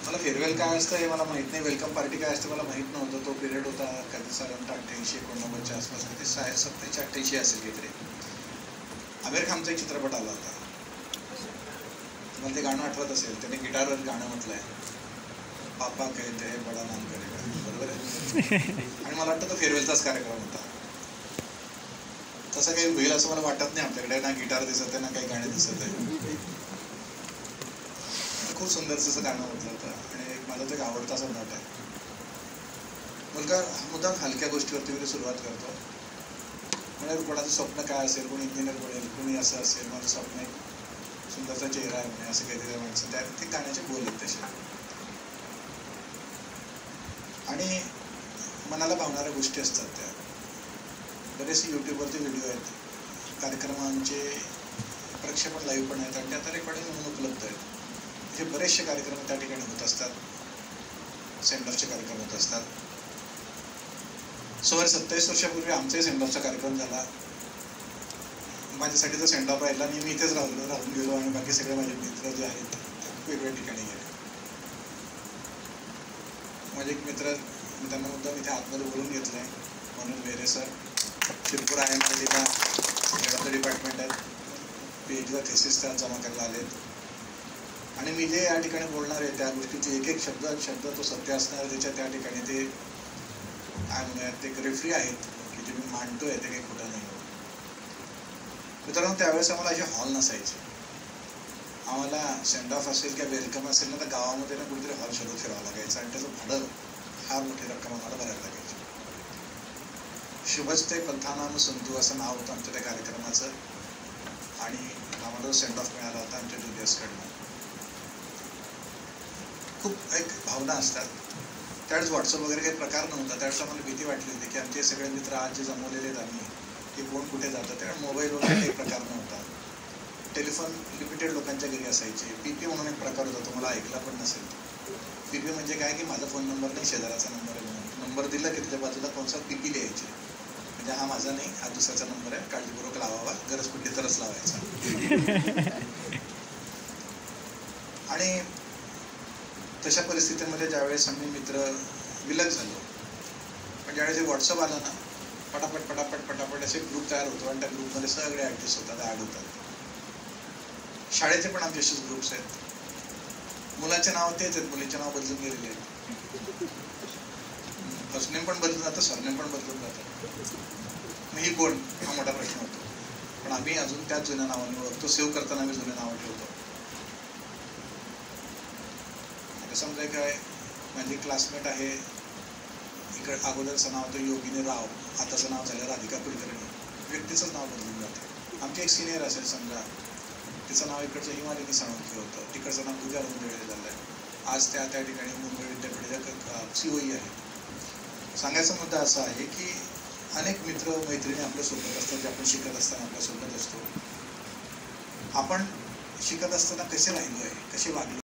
मला फेअरवेल काय असतं हे मला माहीत नाही, वेलकम पार्टी काय असते मला माहीत नव्हतं. तो पिरियड होता कधी साधारणतः 88-89च्या आसपास, कधी 87-88 असेल काहीतरी. आमिर खानचा एक चित्रपट आला होता, तुम्हाला ते गाणं आठवत असेल, त्याने गिटारवर गाणं म्हटलंय, पापा कहते हैं बडा नाम करेगा, बरोबर आहे. आणि मला वाटतं तो फेअरवेलचाच कार्यक्रम होता. तसं काही होईल असं मला वाटत नाही. आमच्याकडे ना गिटार दिसत आहे ना काही गाणे दिसत आहे. खूप सुंदरच असं गाणं म्हटलं होतं आणि माझा तो एक आवडताचा नट आहे. मुलगा मुद्दाम हलक्या गोष्टीवरती वगैरे सुरुवात करतो. म्हणजे कोणाचं स्वप्न काय असेल, कोणी इंजिनियर बनेल, कोणी असं असेल, माझं स्वप्न एक सुंदरचा चेहरा आहे म्हणे, असं काहीतरी माणसं त्या ते गाण्याचे बोल आहेत तसे. आणि मनाला भावणाऱ्या गोष्टी असतात त्या. बरेचसे यूट्यूबवरचे व्हिडिओ आहेत, कार्यक्रमांचे प्रक्षेपण लाईव्ह पण आहेत आणि त्या रेकॉर्डिंग म्हणून उपलब्ध आहेत. हे बरेचसे कार्यक्रम त्या ठिकाणी होत असतात, सेंडॉफचे कार्यक्रम होत असतात. सुमारे 27 वर्षापूर्वी आमचाही सेंडॉफचा कार्यक्रम झाला. माझ्यासाठी तो सेंडॉफ राहिला आणि मी इथेच राहून गेलो आणि बाकी सगळे माझे मित्र जे आहेत ते वेगवेगळ्या ठिकाणी गेले. माझे एक मित्र, मी त्यांना मुद्दाम इथे आतमध्ये बोलून घेतलं आहे, म्हणून वेरे सर शिरपूर आहे माझे तिथं डिपार्टमेंट आहेत, PhDचा थेसिस त्यात जमा करायला आलेत. आणि मी जे या ठिकाणी बोलणार आहे त्या गोष्टीचे एक एक शब्द तो सत्य असणार, त्याच्या त्या ठिकाणी ते काय म्हणूयात ते रेफरी आहेत की जे मी मांडतोय ते काही खोटं नाही. मित्रांनो, त्यावेळेस आम्हाला असे हॉल नसायचे. आम्हाला सेंड ऑफ असेल किंवा वेलकम असेल ना तर गावामध्ये ना कुठेतरी हॉल शोधत फिरावं लागायचं आणि त्याचं भाडं फार मोठी रक्कम आम्हाला भरायला लागायची. शुभस्ते पंथानाम संतू असं नाव होतं आमच्या त्या कार्यक्रमाचं आणि आम्हाला सेंड ऑफ मिळाला होता आमच्या ज्युनियर्सकडनं. खूप एक भावना असतात. त्यावेळेस व्हॉट्सअप वगैरे काही प्रकार नव्हता. त्यावेळेस आम्हाला भीती वाटली होती की आमचे सगळे मित्र आज जे जमवलेले आहेत आम्ही की कोण कुठे जातं. त्यावेळेस मोबाईल वगैरे काही प्रकार नव्हता. टेलिफोन लिमिटेड लोकांच्या घरी असायचे. PP म्हणून एक प्रकार होता, तुम्हाला ऐकला पण नसेल. PP म्हणजे काय की माझा फोन नंबर नाही, शेजाराचा नंबर आहे म्हणून नंबर दिला की त्याच्या बाजूला कोणता PP लिहायचे, म्हणजे हा माझा नाही, हा दुसऱ्याचा नंबर आहे, काळजीपूर्वक लावावा, गरज कुठली तरच लावायचा. आणि तशा परिस्थितीमध्ये ज्यावेळेस आम्ही मित्र विलग झालो, पण ज्यावेळेस व्हॉट्सअप आला ना पटापट पटापट पटापट असे ग्रुप तयार होतो आणि त्या ग्रुपमध्ये सगळे ॲडजस्ट होतात, ॲड होतात. शाळेचे पण आमचे असेच ग्रुप्स आहेत. मुलाचे नाव तेच आहेत, मुलीचे नाव बदलून गेलेले आहेत. फर्स्ट नेम पण बदलून जातं, सरनेम पण बदलून जातं. मी कोण हा मोठा प्रश्न होतो, पण आम्ही अजून त्याच जुन्या नावाने ओळखतो. सेव्ह करताना आम्ही जुने नावं ठेवतो. समजा काय माझी क्लासमेट आहे, इकडे अगोदरचं नाव होतं योगिनी राव, आताचं नाव झालं राधिका कुलकर्णी, व्यक्तीचंच नाव बदलून जातं. आमची एक सिनियर असेल समजा, तिचं नाव इकडचं हिमालिनी साळुंखे होतं, तिकडचं नाव पूजा रुंदेळे झालं आहे. आज त्या ठिकाणी मुंबई विद्यापीठाच्या COE आहे. सांगायचा मुद्दा असा आहे की अनेक मित्र मैत्रिणी आपल्यासोबत असतात, जे आपण शिकत असताना आपल्यासोबत असतो. आपण शिकत असताना कसे राहिलो आहे, कसे वागलो